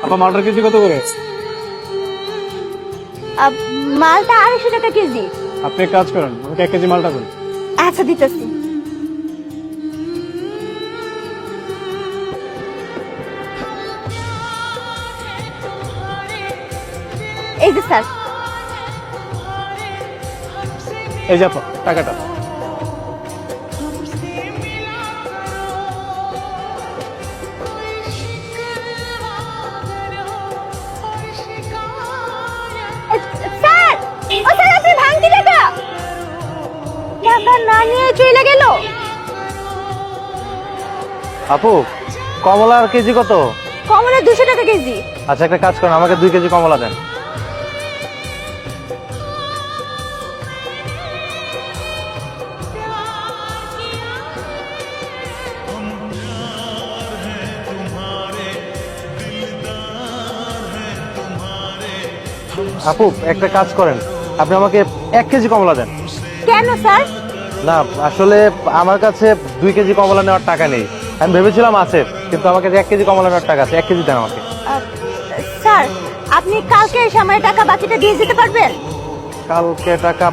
আপা মালটার কেজি কত করে? মালটা 250 টাকা কেজি। আপনি এক কাজ করেন, আমাকে 1 কেজি মালটা দেন। আচ্ছা দিতেছি। এই যে স্যার। এই যে আপা টাকাটা। স্যার, ও স্যার আপনি ভাঙতি টাকা টাকা না নিয়ে চলে গেল। আপু, কমলার কেজি কত? কমলা 200 টাকা কেজি। আচ্ছা একটা কাজ করেন, আমাকে 2 কেজি কমলা দেন। আপু একটা কাজ করেন, আপনি আমাকে 1 কেজি কমলা দেন। কেন স্যার? না আসলে আমার কাছে 2 কেজি কমলা নেওয়ার টাকা নেই। আমি ভেবেছিলাম আছে, কিন্তু আমাকে 1 কেজি কমলা নেওয়ার টাকা আছে। 1 কেজি দেন আমাকে। স্যার আপনি কালকে এসে আমার টাকা বাকিটা দিয়ে যেতে পারবেন? কালকে টাকা?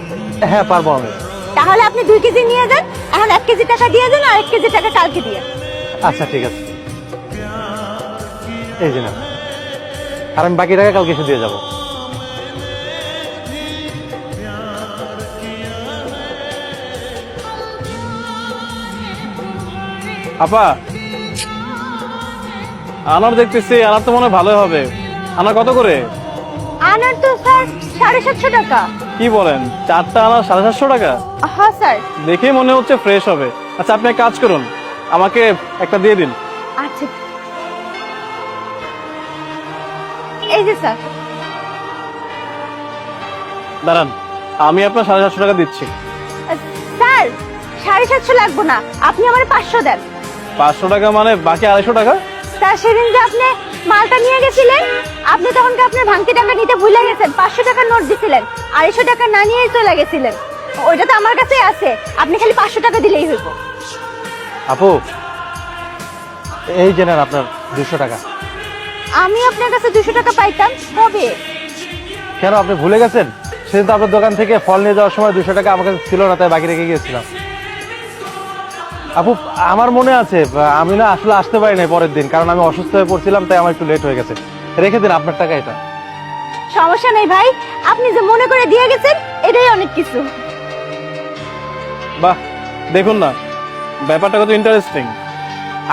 হ্যাঁ পারবো আমি। তাহলে আপনি 2 কেজি নিয়ে যান, এখন 1 কেজি টাকা দিয়ে যান আর 1 কেজি টাকা কালকে দিয়ে। আচ্ছা ঠিক আছে, এই যে না, আর আমি বাকি টাকা কালকে এসে দিয়ে যাবো। আপা আনার দেখতেছি, আনার তো মনে হয় ভালোই হবে। আনার কত করে? আনার তো স্যার 750 টাকা। কি বলেন, 4টা আনার 750 টাকা? হ্যাঁ স্যার। দেখেই মনে হচ্ছে ফ্রেশ হবে। আচ্ছা আপনি এক কাজ করুন, আমাকে একটা দিয়ে দিন। আচ্ছা এই যে স্যার। দাঁড়ান, আমি আপনার 750 টাকা দিচ্ছি। স্যার 750 লাগবে না, আপনি আমার 500 দেন। 500 টাকা মানে বাকি 250 টাকা? স্যার সেদিন যে আপনি মালটা নিয়ে গেছিলেন, আপনি তখন কি আপনার ভাঙতি টাকা নিতে ভুলে গেছেন? 500 টাকার নোট দিছিলেন, 250 টাকা না নিয়েই চলে গেছিলেন। ওইটা তো আমার কাছেই আছে, আপনি খালি 500 টাকা দিলেই হইব। আপু এই যে নেন আপনার 200 টাকা। আমি আপনার কাছে 200 টাকা পাইতাম কবে? কেন আপনি ভুলে গেছেন? সেদিন তো আপনার দোকান থেকে ফল নিয়ে যাওয়ার সময় 200 টাকা আমার কাছে ছিল না, তাই বাকি রেখে গিয়েছিলাম। আপু আমার মনে আছে, আমি না আসলে আসতে পারি নাই পরের দিন, কারণ আমি অসুস্থ হয়ে পড়ছিলাম, তাই আমার একটু লেট হয়ে গেছে। রেখে দিন আপনার টাকা এটা। সমস্যা নেই ভাই, আপনি যে মনে করে দিয়ে গেছেন এটাই অনেক কিছু। বাহ, দেখুন না ব্যাপারটা কত ইন্টারেস্টিং।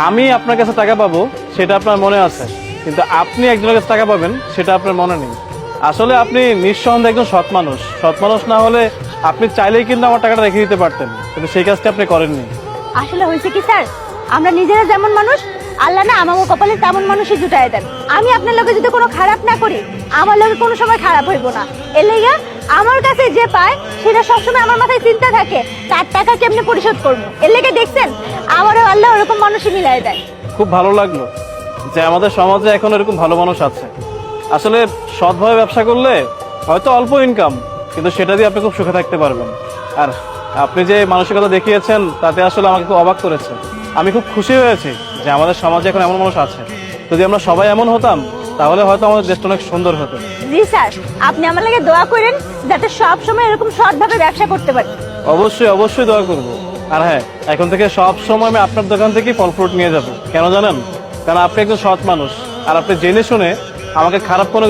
আমি আপনার কাছে টাকা পাবো সেটা আপনার মনে আছে, কিন্তু আপনি একজনের কাছে টাকা পাবেন সেটা আপনার মনে নেই। আসলে আপনি নিঃসন্দেহে একজন সৎ মানুষ। সৎ মানুষ না হলে আপনি চাইলেই কিন্তু আমার টাকাটা রেখে দিতে পারতেন, কিন্তু সেই কাজটা আপনি করেননি। আসলে হয়েছে কি স্যার, আমরা নিজেরা যেমন মানুষ, আল্লাহ না আমাকে কপালে তেমন মানুষই জুটায় দেন। আমি আপনার লোকে যদি কোনো খারাপ না করি, আমার লোকে কোনো সময় খারাপ হইব না। এর লেগে আমার কাছে যে পায় সেটা সবসময় আমার মাথায় চিন্তা থাকে, তার টাকা কেমনে পরিশোধ করবো। এর লেগে দেখছেন আমারও আল্লাহ ওরকম মানুষই মিলাই দেয়। খুব ভালো লাগলো যে আমাদের সমাজে এখন এরকম ভালো মানুষ আছে। আসলে সৎভাবে ব্যবসা করলে হয়তো অল্প ইনকাম, কিন্তু সেটা দিয়ে আপনি খুব সুখে থাকতে পারবেন। আর আপনি যে মানসিকতা দেখিয়েছেন তাতে আসলে আমাকে খুব অবাক করেছে। আমি খুব খুশি হয়েছি যে আমাদের সমাজে এখন এমন মানুষ আছে। যদি আমরা সবাই এমন হতাম তাহলে হয়তো আমাদের দেশটা অনেক সুন্দর হতো। জি স্যার, আপনি আমার লাগে দোয়া করেন যাতে সব সময় এরকম সৎভাবে ব্যবসা করতে পারি। অবশ্যই অবশ্যই দোয়া করবো। আর হ্যাঁ, এখন থেকে সব সময় আমি আপনার দোকান থেকেই ফল ফ্রুট নিয়ে যাবো। কেন জানেন? কারণ আপনি একজন সৎ মানুষ, আর আপনি জেনে শুনে আমাকে খারাপ কোনো